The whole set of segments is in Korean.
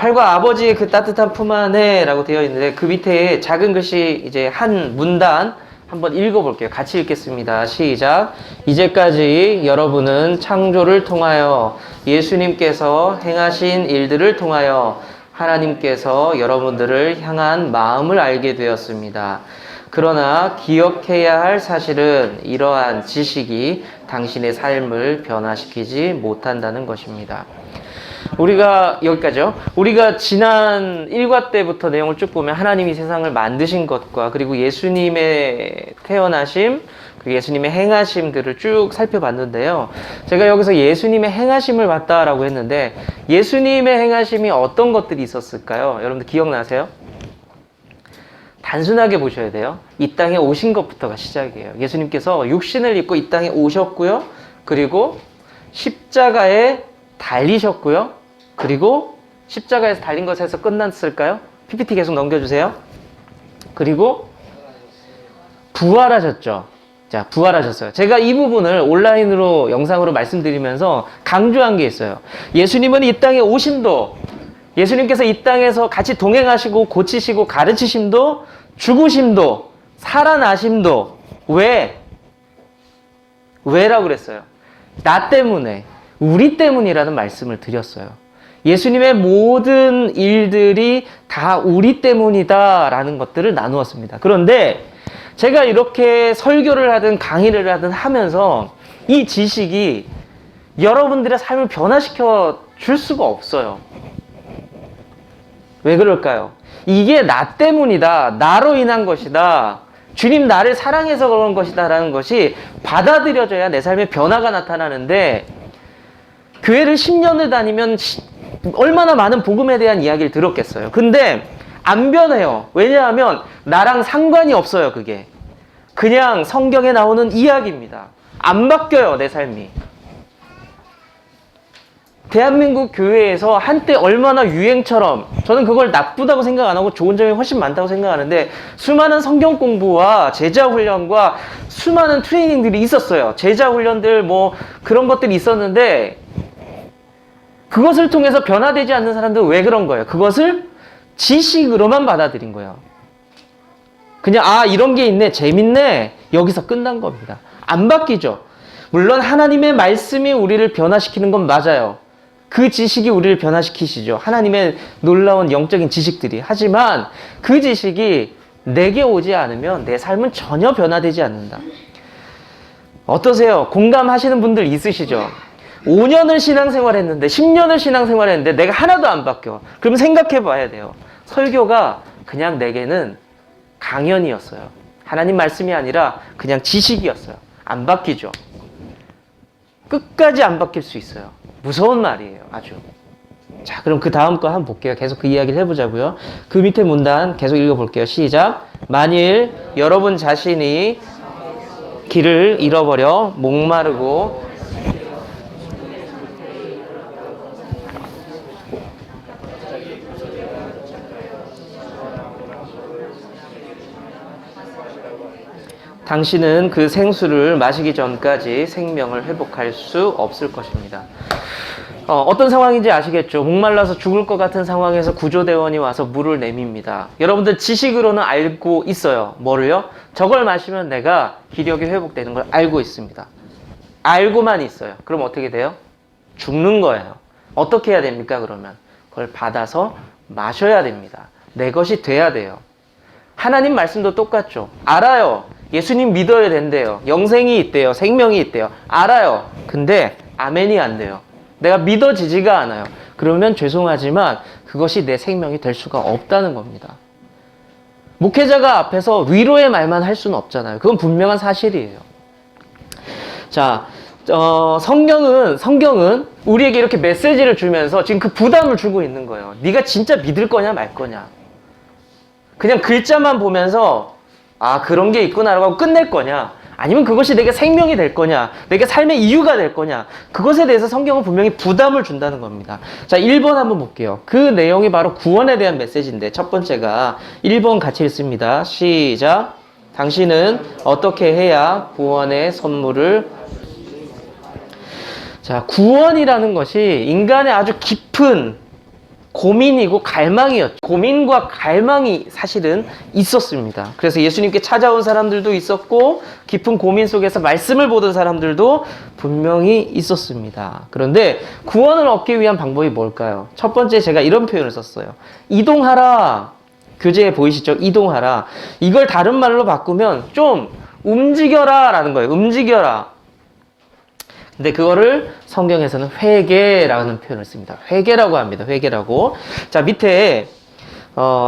팔과 아버지의 그 따뜻한 품 안에 라고 되어 있는데 그 밑에 작은 글씨 이제 한 문단 한번 읽어볼게요. 같이 읽겠습니다. 시작. 이제까지 여러분은 창조를 통하여 예수님께서 행하신 일들을 통하여 하나님께서 여러분들을 향한 마음을 알게 되었습니다. 그러나 기억해야 할 사실은 이러한 지식이 당신의 삶을 변화시키지 못한다는 것입니다. 우리가 여기까지요. 우리가 지난 1과 때부터 내용을 쭉 보면 하나님이 세상을 만드신 것과 그리고 예수님의 태어나심, 그 예수님의 행하심들을 쭉 살펴봤는데요. 제가 여기서 예수님의 행하심을 봤다라고 했는데 예수님의 행하심이 어떤 것들이 있었을까요? 여러분들 기억나세요? 단순하게 보셔야 돼요. 이 땅에 오신 것부터가 시작이에요. 예수님께서 육신을 입고 이 땅에 오셨고요. 그리고 십자가에 달리셨고요. 그리고 십자가에서 달린 것에서 끝났을까요? PPT 계속 넘겨주세요. 그리고 부활하셨죠. 자, 부활하셨어요. 제가 이 부분을 온라인으로 영상으로 말씀드리면서 강조한 게 있어요. 예수님은 이 땅에 오심도, 예수님께서 이 땅에서 같이 동행하시고 고치시고 가르치심도, 죽으심도, 살아나심도 왜라고 그랬어요? 나 때문에, 우리 때문이라는 말씀을 드렸어요. 예수님의 모든 일들이 다 우리 때문이다라는 것들을 나누었습니다. 그런데 제가 이렇게 설교를 하든 강의를 하든 하면서 이 지식이 여러분들의 삶을 변화시켜 줄 수가 없어요. 왜 그럴까요? 이게 나 때문이다. 나로 인한 것이다. 주님 나를 사랑해서 그런 것이다 라는 것이 받아들여져야 내 삶에 변화가 나타나는데 교회를 10년을 다니면 얼마나 많은 복음에 대한 이야기를 들었겠어요. 근데 안 변해요. 왜냐하면 나랑 상관이 없어요. 그게 그냥 성경에 나오는 이야기입니다. 안 바뀌어요. 내 삶이. 대한민국 교회에서 한때 얼마나 유행처럼, 저는 그걸 나쁘다고 생각 안 하고 좋은 점이 훨씬 많다고 생각하는데, 수많은 성경 공부와 제자 훈련과 수많은 트레이닝들이 있었어요. 제자 훈련들 뭐 그런 것들이 있었는데 그것을 통해서 변화되지 않는 사람들은 왜 그런 거예요? 그것을 지식으로만 받아들인 거예요. 그냥 이런 게 있네, 재밌네, 여기서 끝난 겁니다. 안 바뀌죠. 물론 하나님의 말씀이 우리를 변화시키는 건 맞아요. 그 지식이 우리를 변화시키시죠. 하나님의 놀라운 영적인 지식들이. 하지만 그 지식이 내게 오지 않으면 내 삶은 전혀 변화되지 않는다. 어떠세요? 공감하시는 분들 있으시죠? 5년을 신앙생활 했는데 10년을 신앙생활 했는데 내가 하나도 안 바뀌어. 그럼 생각해 봐야 돼요. 설교가 그냥 내게는 강연이었어요. 하나님 말씀이 아니라 그냥 지식이었어요. 안 바뀌죠. 끝까지 안 바뀔 수 있어요. 무서운 말이에요. 아주. 자, 그럼 그 다음 거 한번 볼게요. 계속 그 이야기를 해보자고요. 그 밑에 문단 계속 읽어볼게요. 시작. 만일 여러분 자신이 길을 잃어버려 목마르고 당신은 그 생수를 마시기 전까지 생명을 회복할 수 없을 것입니다. 어떤 상황인지 아시겠죠? 목말라서 죽을 것 같은 상황에서 구조대원이 와서 물을 내밉니다. 여러분들 지식으로는 알고 있어요. 뭐를요? 저걸 마시면 내가 기력이 회복되는 걸 알고 있습니다. 알고만 있어요. 그럼 어떻게 돼요? 죽는 거예요. 어떻게 해야 됩니까? 그러면 그걸 받아서 마셔야 됩니다. 내 것이 돼야 돼요. 하나님 말씀도 똑같죠. 알아요. 예수님 믿어야 된대요. 영생이 있대요. 생명이 있대요. 알아요. 근데 아멘이 안 돼요. 내가 믿어지지가 않아요. 그러면 죄송하지만 그것이 내 생명이 될 수가 없다는 겁니다. 목회자가 앞에서 위로의 말만 할 수는 없잖아요. 그건 분명한 사실이에요. 자, 성경은 우리에게 이렇게 메시지를 주면서 지금 그 부담을 주고 있는 거예요. 네가 진짜 믿을 거냐 말 거냐. 그냥 글자만 보면서 그런 게 있구나라고 하고 끝낼 거냐, 아니면 그것이 내게 생명이 될 거냐, 내게 삶의 이유가 될 거냐, 그것에 대해서 성경은 분명히 부담을 준다는 겁니다. 자, 1번 한번 볼게요. 그 내용이 바로 구원에 대한 메시지인데 첫 번째가 1번 같이 읽습니다. 시작. 당신은 어떻게 해야 구원의 선물을. 자, 구원이라는 것이 인간의 아주 깊은 고민이고 갈망이었죠. 고민과 갈망이 사실은 있었습니다. 그래서 예수님께 찾아온 사람들도 있었고 깊은 고민 속에서 말씀을 보던 사람들도 분명히 있었습니다. 그런데 구원을 얻기 위한 방법이 뭘까요? 첫 번째 제가 이런 표현을 썼어요. 이동하라. 교재에 보이시죠? 이동하라. 이걸 다른 말로 바꾸면 좀 움직여라 라는 거예요. 움직여라. 근데 그거를 성경에서는 회개라는 표현을 씁니다. 회개라고 합니다. 회개라고. 자, 밑에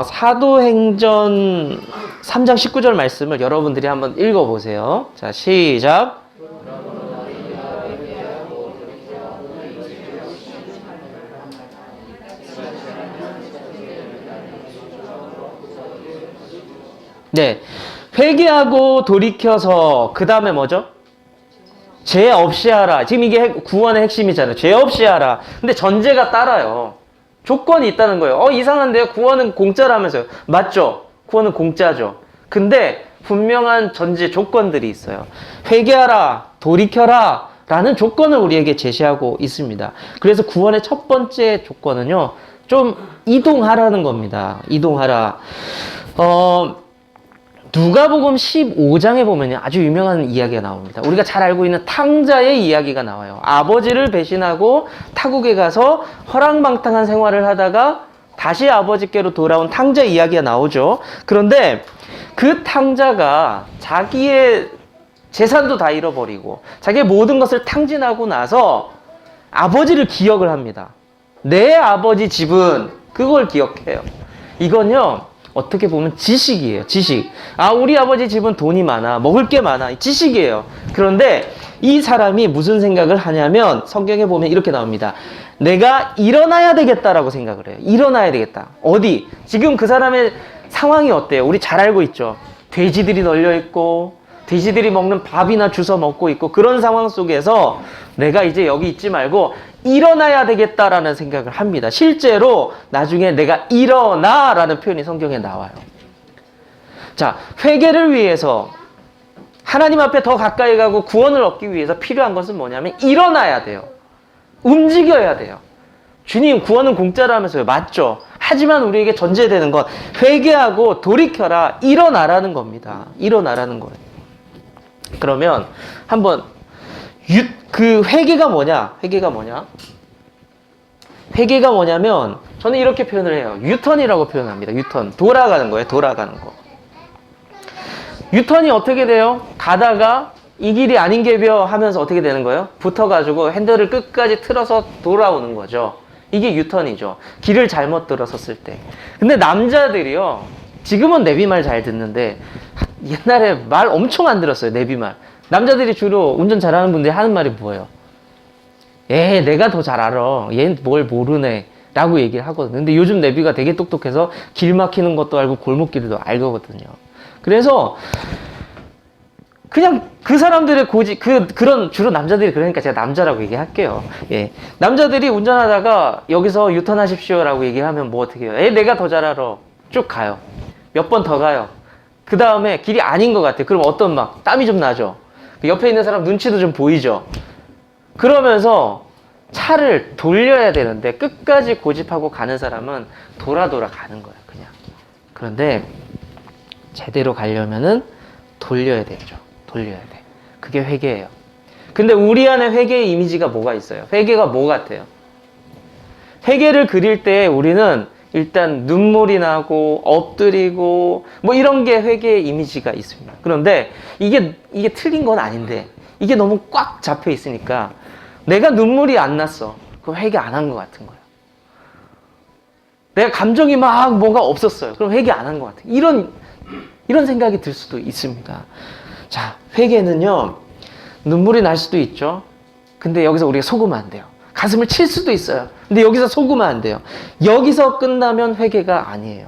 사도행전 3장 19절 말씀을 여러분들이 한번 읽어보세요. 자, 시작. 네, 회개하고 돌이켜서 그 다음에 뭐죠? 죄 없이 하라. 지금 이게 구원의 핵심이잖아요. 죄 없이 하라. 근데 전제가 따라요. 조건이 있다는 거예요. 이상한데요? 구원은 공짜라면서요. 맞죠? 구원은 공짜죠. 근데 분명한 전제 조건들이 있어요. 회개하라, 돌이켜라 라는 조건을 우리에게 제시하고 있습니다. 그래서 구원의 첫 번째 조건은요, 좀 이동하라는 겁니다. 이동하라. 누가복음 15장에 보면 아주 유명한 이야기가 나옵니다. 우리가 잘 알고 있는 탕자의 이야기가 나와요. 아버지를 배신하고 타국에 가서 허랑방탕한 생활을 하다가 다시 아버지께로 돌아온 탕자 이야기가 나오죠. 그런데 그 탕자가 자기의 재산도 다 잃어버리고 자기의 모든 것을 탕진하고 나서 아버지를 기억을 합니다. 내 아버지 집은 그걸 기억해요. 이건요, 어떻게 보면 지식이에요. 지식. 우리 아버지 집은 돈이 많아. 먹을 게 많아. 지식이에요. 그런데 이 사람이 무슨 생각을 하냐면 성경에 보면 이렇게 나옵니다. 내가 일어나야 되겠다라고 생각을 해요. 일어나야 되겠다. 어디? 지금 그 사람의 상황이 어때요? 우리 잘 알고 있죠. 돼지들이 널려 있고 돼지들이 먹는 밥이나 주워 먹고 있고 그런 상황 속에서 내가 이제 여기 있지 말고 일어나야 되겠다라는 생각을 합니다. 실제로 나중에 내가 일어나라는 표현이 성경에 나와요. 자, 회개를 위해서 하나님 앞에 더 가까이 가고 구원을 얻기 위해서 필요한 것은 뭐냐면 일어나야 돼요. 움직여야 돼요. 주님, 구원은 공짜라면서요. 맞죠? 하지만 우리에게 전제되는 건 회개하고 돌이켜라, 일어나라는 겁니다. 일어나라는 거예요. 그러면 한번 그 회개가 뭐냐? 회개가 뭐냐? 회개가 뭐냐면 저는 이렇게 표현을 해요. 유턴이라고 표현합니다. 유턴. 돌아가는 거예요. 돌아가는 거. 유턴이 어떻게 돼요? 가다가 이 길이 아닌 게벼 하면서 어떻게 되는 거예요? 붙어가지고 핸들을 끝까지 틀어서 돌아오는 거죠. 이게 유턴이죠. 길을 잘못 들어섰을 때. 근데 남자들이요, 지금은 내비말 잘 듣는데 옛날에 말 엄청 안 들었어요. 내비말. 남자들이 주로 운전 잘하는 분들이 하는 말이 뭐예요? 내가 더 잘 알아. 얘는 뭘 모르네 라고 얘기를 하거든요. 근데 요즘 내비가 되게 똑똑해서 길 막히는 것도 알고 골목길도 알거든요. 그래서 그냥 그 사람들의 그런 주로 남자들이 그러니까 제가 남자라고 얘기할게요. 남자들이 운전하다가 여기서 유턴하십시오 라고 얘기하면 뭐 어떻게 해요? 내가 더 잘 알아. 쭉 가요. 몇 번 더 가요. 그 다음에 길이 아닌 것 같아요. 그럼 막 땀이 좀 나죠. 옆에 있는 사람 눈치도 좀 보이죠. 그러면서 차를 돌려야 되는데 끝까지 고집하고 가는 사람은 돌아 가는 거예요. 그냥. 그런데 제대로 가려면은 돌려야 되죠. 돌려야 돼. 그게 회개예요. 근데 우리 안에 회개의 이미지가 뭐가 있어요? 회개가 뭐 같아요? 회개를 그릴 때 우리는 일단 눈물이 나고 엎드리고 뭐 이런 게 회개의 이미지가 있습니다. 그런데 이게 틀린 건 아닌데 이게 너무 꽉 잡혀 있으니까 내가 눈물이 안 났어. 그럼 회개 안 한 것 같은 거예요. 내가 감정이 막 뭔가 없었어요. 그럼 회개 안 한 것 같아요. 이런 생각이 들 수도 있습니다. 자, 회개는요, 눈물이 날 수도 있죠. 근데 여기서 우리가 속으면 안 돼요. 가슴을 칠 수도 있어요. 근데 여기서 속으면 안 돼요. 여기서 끝나면 회개가 아니에요.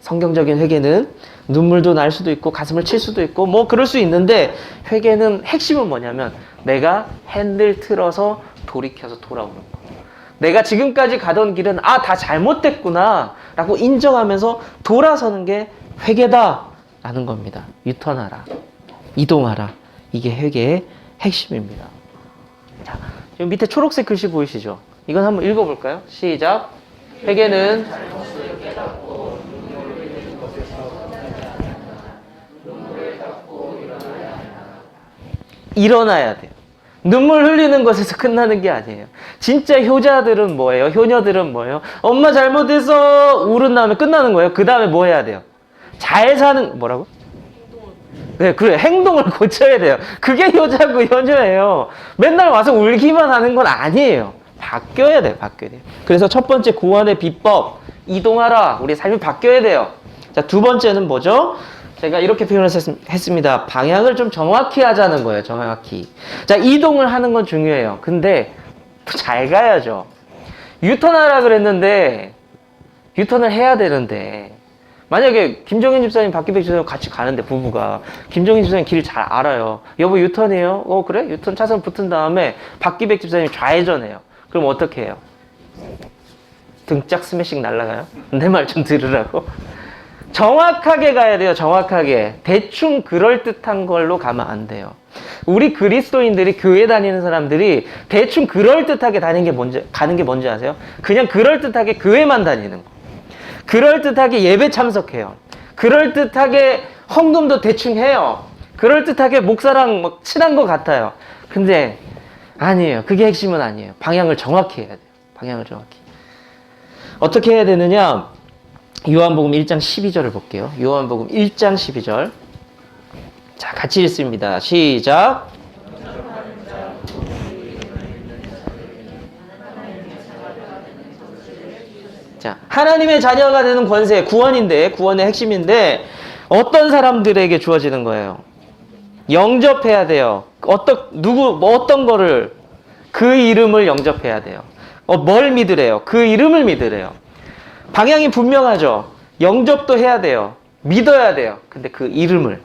성경적인 회개는 눈물도 날 수도 있고 가슴을 칠 수도 있고 뭐 그럴 수 있는데 회개는 핵심은 뭐냐면 내가 핸들 틀어서 돌이켜서 돌아오는 거예요. 내가 지금까지 가던 길은 다 잘못됐구나 라고 인정하면서 돌아서는 게 회개다 라는 겁니다. 유턴하라, 이동하라. 이게 회개의 핵심입니다. 자, 지금 밑에 초록색 글씨 보이시죠? 이건 한번 읽어볼까요? 시작. 회개는 일어나야 돼요. 눈물 흘리는 것에서 끝나는 게 아니에요. 진짜 효자들은 뭐예요? 효녀들은 뭐예요? 엄마 잘못해서 울은 다음에 끝나는 거예요. 그 다음에 뭐 해야 돼요? 잘 사는, 뭐라고? 네, 그래. 행동을 고쳐야 돼요. 그게 효자고 효녀예요. 맨날 와서 울기만 하는 건 아니에요. 바뀌어야 돼요. 바뀌어야 돼요. 그래서 첫 번째 구원의 비법, 이동하라. 우리 삶이 바뀌어야 돼요. 자, 두 번째는 뭐죠? 제가 이렇게 표현을 했습니다. 방향을 좀 정확히 하자는 거예요. 정확히. 자, 이동을 하는 건 중요해요. 근데 잘 가야죠. 유턴하라 그랬는데 유턴을 해야 되는데 만약에 김정인 집사님, 박기백 집사님 같이 가는데 부부가 김정인 집사님 길 잘 알아요. 여보 유턴해요? 그래? 유턴 차선 붙은 다음에 박기백 집사님 좌회전해요. 그럼 어떻게 해요? 등짝 스매싱 날아가요? 내 말 좀 들으라고. 정확하게 가야 돼요. 정확하게. 대충 그럴듯한 걸로 가면 안 돼요. 우리 그리스도인들이 교회 다니는 사람들이 대충 그럴듯하게 가는 게 뭔지 아세요? 그냥 그럴듯하게 교회만 다니는 거. 그럴듯하게 예배 참석해요. 그럴듯하게 헌금도 대충 해요. 그럴듯하게 목사랑 막 친한 것 같아요. 근데 아니에요. 그게 핵심은 아니에요. 방향을 정확히 해야 돼요. 방향을 정확히. 어떻게 해야 되느냐? 요한복음 1장 12절을 볼게요. 요한복음 1장 12절. 자, 같이 읽습니다. 시작. 자, 하나님의 자녀가 되는 권세, 구원인데, 구원의 핵심인데, 어떤 사람들에게 주어지는 거예요? 영접해야 돼요. 어떤 거를, 그 이름을 영접해야 돼요. 뭘 믿으래요? 그 이름을 믿으래요. 방향이 분명하죠. 영접도 해야 돼요. 믿어야 돼요. 근데 그 이름을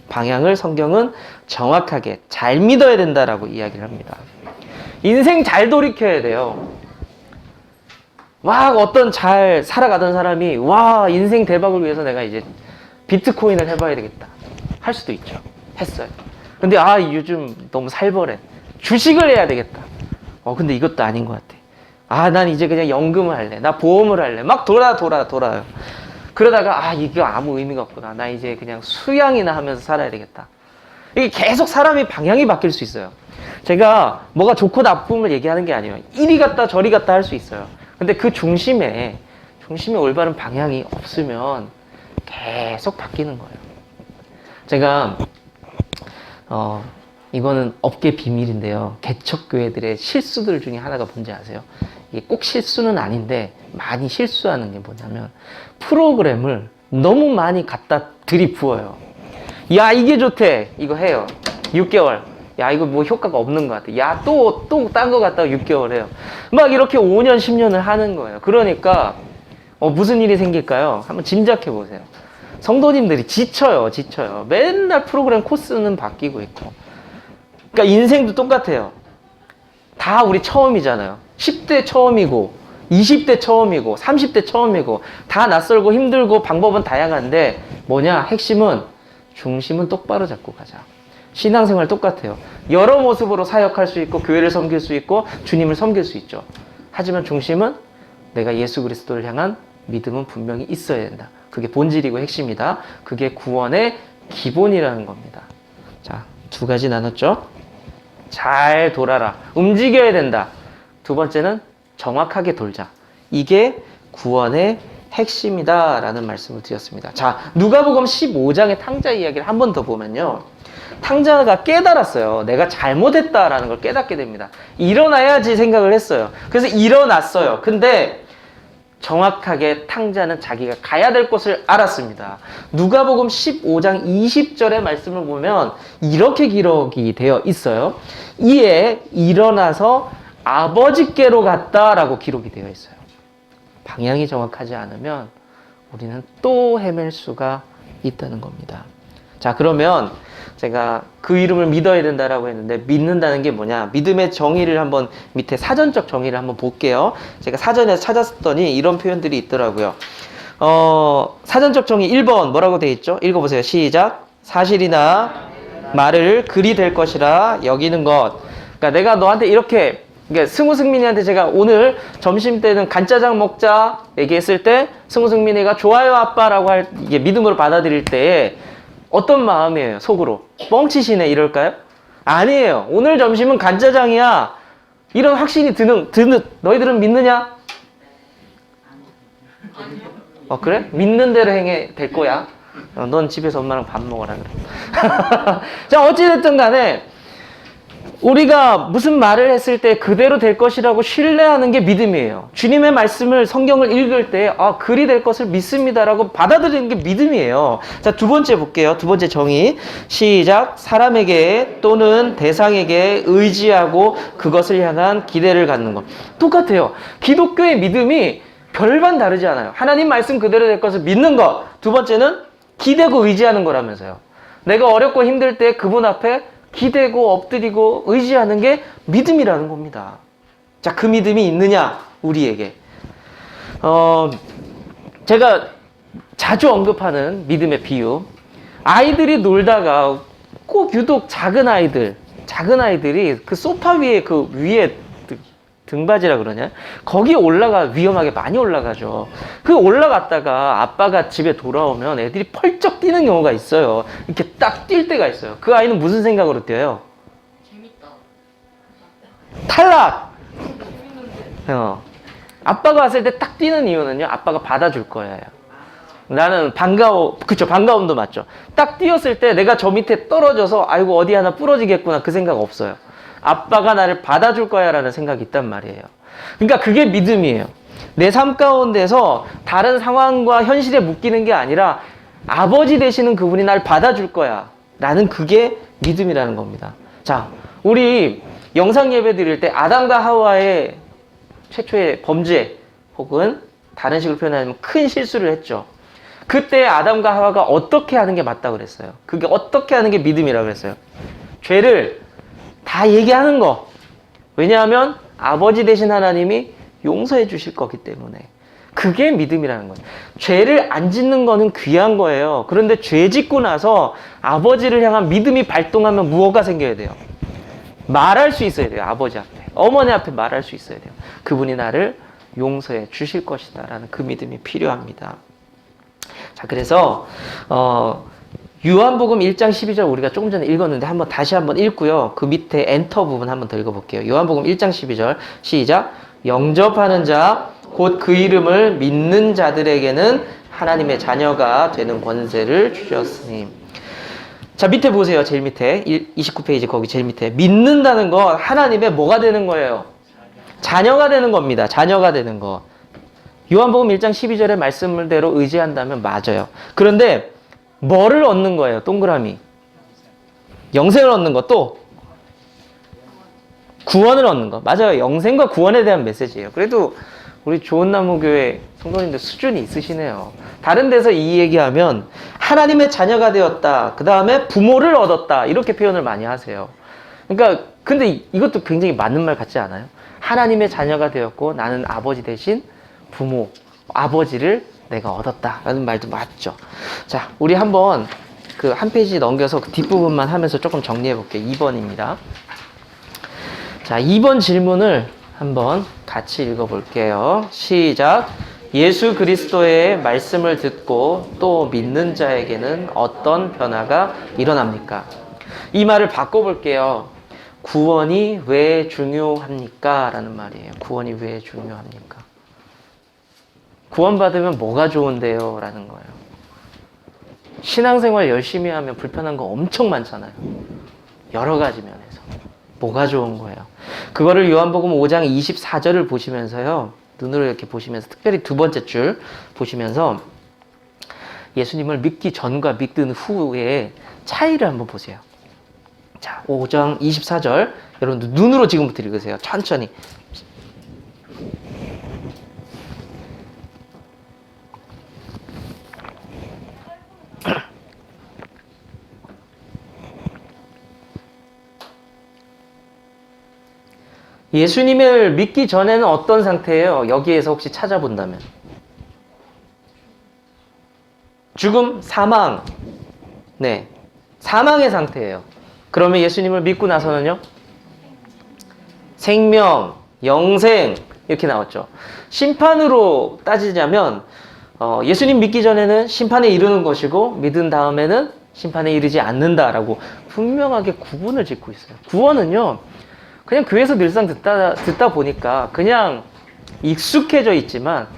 방향을 성경은 정확하게 잘 믿어야 된다라고 이야기를 합니다. 인생 잘 돌이켜야 돼요. 막 어떤 잘 살아가던 사람이 와 인생 대박을 위해서 내가 이제 비트코인을 해봐야 되겠다 할 수도 있죠. 했어요. 근데 요즘 너무 살벌해. 주식을 해야 되겠다. 근데 이것도 아닌 것 같아. 난 이제 그냥 연금을 할래. 나 보험을 할래. 막 돌아요. 그러다가 이거 아무 의미가 없구나. 나 이제 그냥 수양이나 하면서 살아야 되겠다. 이게 계속 사람이 방향이 바뀔 수 있어요. 제가 뭐가 좋고 나쁨을 얘기하는 게 아니에요. 이리 갔다 저리 갔다 할 수 있어요. 근데 그 중심에 올바른 방향이 없으면 계속 바뀌는 거예요. 제가 이거는 업계 비밀인데요. 개척교회들의 실수들 중에 하나가 뭔지 아세요? 이게 꼭 실수는 아닌데 많이 실수하는 게 뭐냐면 프로그램을 너무 많이 갖다 들이부어요. 야 이게 좋대. 이거 해요. 6개월. 야 이거 뭐 효과가 없는 것 같아. 야 또 딴 거 갖다가 6개월 해요. 막 이렇게 5년 10년을 하는 거예요. 그러니까 무슨 일이 생길까요? 한번 짐작해 보세요. 성도님들이 지쳐요. 맨날 프로그램 코스는 바뀌고 있고. 그러니까 인생도 똑같아요. 다 우리 처음이잖아요. 10대 처음이고 20대 처음이고 30대 처음이고 다 낯설고 힘들고 방법은 다양한데 뭐냐? 핵심은 중심은 똑바로 잡고 가자. 신앙생활 똑같아요. 여러 모습으로 사역할 수 있고 교회를 섬길 수 있고 주님을 섬길 수 있죠. 하지만 중심은 내가 예수 그리스도를 향한 믿음은 분명히 있어야 된다. 그게 본질이고 핵심이다. 그게 구원의 기본이라는 겁니다. 자, 두 가지 나눴죠? 잘 돌아라. 움직여야 된다. 두 번째는 정확하게 돌자. 이게 구원의 핵심이다 라는 말씀을 드렸습니다. 자, 누가복음 15장의 탕자 이야기를 한 번 더 보면요. 탕자가 깨달았어요. 내가 잘못했다라는 걸 깨닫게 됩니다. 일어나야지 생각을 했어요. 그래서 일어났어요. 근데 정확하게 탕자는 자기가 가야 될 곳을 알았습니다. 누가복음 15장 20절의 말씀을 보면 이렇게 기록이 되어 있어요. 이에 일어나서 아버지께로 갔다라고 기록이 되어 있어요. 방향이 정확하지 않으면 우리는 또 헤맬 수가 있다는 겁니다. 자, 그러면 제가 그 이름을 믿어야 된다라고 했는데 믿는다는 게 뭐냐? 믿음의 정의를 한번 밑에 사전적 정의를 한번 볼게요. 제가 사전에서 찾았더니 이런 표현들이 있더라고요. 사전적 정의 1번 뭐라고 되어 있죠? 읽어보세요. 시작. 사실이나 말을 그리 될 것이라 여기는 것. 그러니까 내가 너한테 이렇게 그러니까 승우승민이한테 제가 오늘 점심 때는 간짜장 먹자 얘기했을 때 승우승민이가 좋아요 아빠라고 이게 믿음으로 받아들일 때 어떤 마음이에요? 속으로 뻥치시네 이럴까요? 아니에요. 오늘 점심은 간짜장이야. 이런 확신이 드는 너희들은 믿느냐? 그래? 믿는 대로 행해 될 거야. 넌 집에서 엄마랑 밥 먹어라 그래. 자, 어찌됐든 간에 우리가 무슨 말을 했을 때 그대로 될 것이라고 신뢰하는 게 믿음이에요. 주님의 말씀을 성경을 읽을 때 그리 될 것을 믿습니다라고 받아들이는 게 믿음이에요. 자, 두 번째 볼게요. 두 번째 정의. 시작. 사람에게 또는 대상에게 의지하고 그것을 향한 기대를 갖는 것. 똑같아요. 기독교의 믿음이 별반 다르지 않아요. 하나님 말씀 그대로 될 것을 믿는 것. 두 번째는 기대고 의지하는 거라면서요. 내가 어렵고 힘들 때 그분 앞에 기대고 엎드리고 의지하는 게 믿음이라는 겁니다. 자, 그 믿음이 있느냐? 우리에게. 제가 자주 언급하는 믿음의 비유. 아이들이 놀다가 꼭 유독 작은 아이들이 그 소파 위에 그 위에 등받이라 그러냐? 거기에 위험하게 많이 올라가죠. 그 올라갔다가 아빠가 집에 돌아오면 애들이 펄쩍 뛰는 경우가 있어요. 이렇게 딱 뛸 때가 있어요. 그 아이는 무슨 생각으로 뛰어요? 재밌다. 탈락! 아빠가 왔을 때 딱 뛰는 이유는요, 아빠가 받아줄 거예요. 나는 반가움도 맞죠. 딱 뛰었을 때 내가 저 밑에 떨어져서 아이고 어디 하나 부러지겠구나 그 생각 없어요. 아빠가 나를 받아줄 거야 라는 생각이 있단 말이에요. 그러니까 그게 믿음이에요. 내 삶 가운데서 다른 상황과 현실에 묶이는 게 아니라 아버지 되시는 그분이 날 받아줄 거야 라는 그게 믿음이라는 겁니다. 자, 우리 영상 예배 드릴 때 아담과 하와의 최초의 범죄 혹은 다른 식으로 표현하면 큰 실수를 했죠. 그때 아담과 하와가 어떻게 하는 게 맞다고 그랬어요? 그게 어떻게 하는 게 믿음이라고 그랬어요? 죄를 다 얘기하는 거. 왜냐하면 아버지 되신 하나님이 용서해 주실 거기 때문에. 그게 믿음이라는 거예요. 죄를 안 짓는 거는 귀한 거예요. 그런데 죄 짓고 나서 아버지를 향한 믿음이 발동하면 무엇가 생겨야 돼요? 말할 수 있어야 돼요. 아버지 앞에. 어머니 앞에 말할 수 있어야 돼요. 그분이 나를 용서해 주실 것이다 라는 그 믿음이 필요합니다. 자, 그래서 요한복음 1장 12절 우리가 조금 전에 읽었는데 다시 한번 읽고요. 그 밑에 엔터 부분 한번 더 읽어볼게요. 요한복음 1장 12절 시작. 영접하는 자 곧 그 이름을 믿는 자들에게는 하나님의 자녀가 되는 권세를 주셨으니. 자, 밑에 보세요. 제일 밑에 29페이지 거기 제일 밑에 믿는다는 거 하나님의 뭐가 되는 거예요? 자녀가 되는 겁니다. 자녀가 되는 거. 요한복음 1장 12절의 말씀대로 의지한다면 맞아요. 그런데 뭐를 얻는 거예요? 동그라미. 영생을 얻는 거. 또 구원을 얻는 거. 맞아요. 영생과 구원에 대한 메시지예요. 그래도 우리 좋은나무교회 성도님들 수준이 있으시네요. 다른 데서 이 얘기하면 하나님의 자녀가 되었다. 그 다음에 부모를 얻었다. 이렇게 표현을 많이 하세요. 그러니까 근데 이것도 굉장히 맞는 말 같지 않아요? 하나님의 자녀가 되었고 나는 아버지 대신 부모, 아버지를 내가 얻었다 라는 말도 맞죠. 자, 우리 한번 그 한 페이지 넘겨서 그 뒷부분만 하면서 조금 정리해 볼게요. 2번입니다. 자, 2번 질문을 한번 같이 읽어 볼게요. 시작. 예수 그리스도의 말씀을 듣고 또 믿는 자에게는 어떤 변화가 일어납니까? 이 말을 바꿔 볼게요. 구원이 왜 중요합니까? 라는 말이에요. 구원이 왜 중요합니까? 구원받으면 뭐가 좋은데요? 라는 거예요. 신앙생활 열심히 하면 불편한 거 엄청 많잖아요. 여러 가지 면에서. 뭐가 좋은 거예요? 그거를 요한복음 5장 24절을 보시면서요. 눈으로 이렇게 보시면서 특별히 두 번째 줄 보시면서 예수님을 믿기 전과 믿는 후의 차이를 한번 보세요. 자, 5장 24절 여러분들 눈으로 지금부터 읽으세요. 천천히. 예수님을 믿기 전에는 어떤 상태예요? 여기에서 혹시 찾아본다면. 죽음, 사망. 네. 사망의 상태예요. 그러면 예수님을 믿고 나서는요? 생명, 영생 이렇게 나왔죠. 심판으로 따지자면 예수님 믿기 전에는 심판에 이르는 것이고 믿은 다음에는 심판에 이르지 않는다라고 분명하게 구분을 짓고 있어요. 구원은요, 그냥 교회에서 늘상 듣다 보니까 그냥 익숙해져 있지만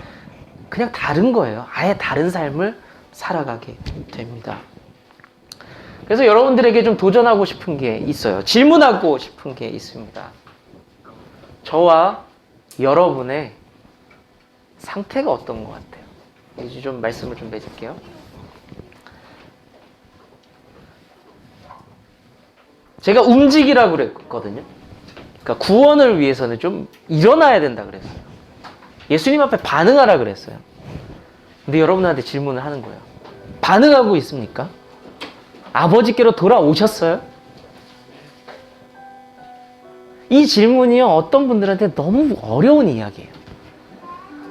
그냥 다른 거예요. 아예 다른 삶을 살아가게 됩니다. 그래서 여러분들에게 좀 도전하고 싶은 게 있어요. 질문하고 싶은 게 있습니다. 저와 여러분의 상태가 어떤 것 같아요? 이제 좀 말씀을 좀 맺을게요. 제가 움직이라고 그랬거든요. 그러니까 구원을 위해서는 좀 일어나야 된다 그랬어요. 예수님 앞에 반응하라 그랬어요. 근데 여러분한테 질문을 하는 거예요. 반응하고 있습니까? 아버지께로 돌아오셨어요? 이 질문이요, 어떤 분들한테 너무 어려운 이야기예요.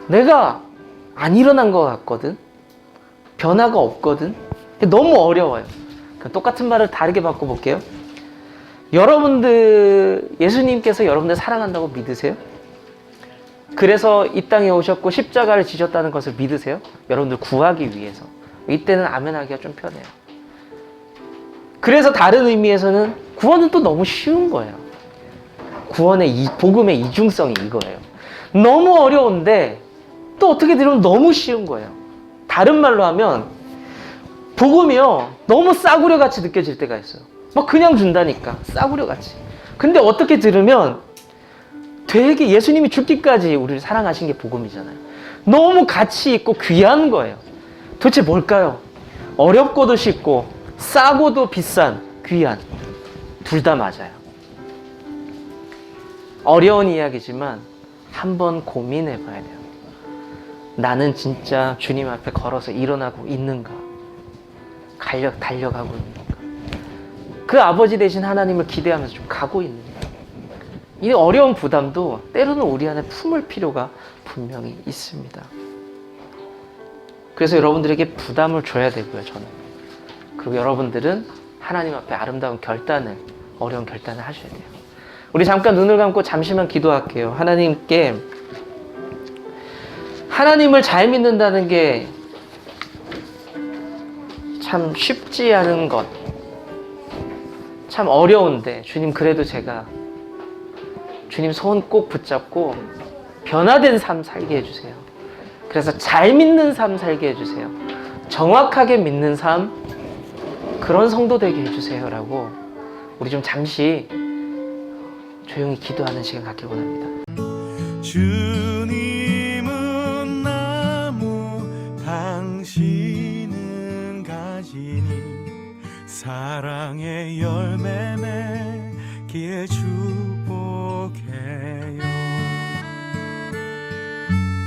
내가 안 일어난 것 같거든? 변화가 없거든? 너무 어려워요. 똑같은 말을 다르게 바꿔볼게요. 여러분들, 예수님께서 여러분들 사랑한다고 믿으세요? 그래서 이 땅에 오셨고 십자가를 지셨다는 것을 믿으세요? 여러분들 구하기 위해서. 이때는 아멘 하기가 좀 편해요. 그래서 다른 의미에서는 구원은 또 너무 쉬운 거예요. 구원의 복음의 이중성이 이거예요. 너무 어려운데 또 어떻게 들으면 너무 쉬운 거예요. 다른 말로 하면 복음이요, 너무 싸구려 같이 느껴질 때가 있어요. 막 그냥 준다니까, 싸구려 같이. 근데 어떻게 들으면 되게 예수님이 죽기까지 우리를 사랑하신 게 복음이잖아요. 너무 가치 있고 귀한 거예요. 도대체 뭘까요? 어렵고도 쉽고 싸고도 비싼, 귀한. 둘 다 맞아요. 어려운 이야기지만 한번 고민해 봐야 돼요. 나는 진짜 주님 앞에 걸어서 일어나고 있는가? 달려가고 있는가? 그 아버지 되신 하나님을 기대하면서 좀 가고 있는가? 이 어려운 부담도 때로는 우리 안에 품을 필요가 분명히 있습니다. 그래서 여러분들에게 부담을 줘야 되고요, 저는. 그리고 여러분들은 하나님 앞에 아름다운 결단을, 어려운 결단을 하셔야 돼요. 우리 잠깐 눈을 감고 잠시만 기도할게요. 하나님께, 하나님을 잘 믿는다는 게 참 쉽지 않은 것, 참 어려운데, 주님, 그래도 제가 주님 손 꼭 붙잡고 변화된 삶 살게 해주세요. 그래서 잘 믿는 삶 살게 해주세요. 정확하게 믿는 삶, 그런 성도 되게 해주세요. 라고 우리 좀 잠시 조용히 기도하는 시간 갖길 원합니다. 주님은 나무, 당신은 가지니 사랑의 열매 맺기에 주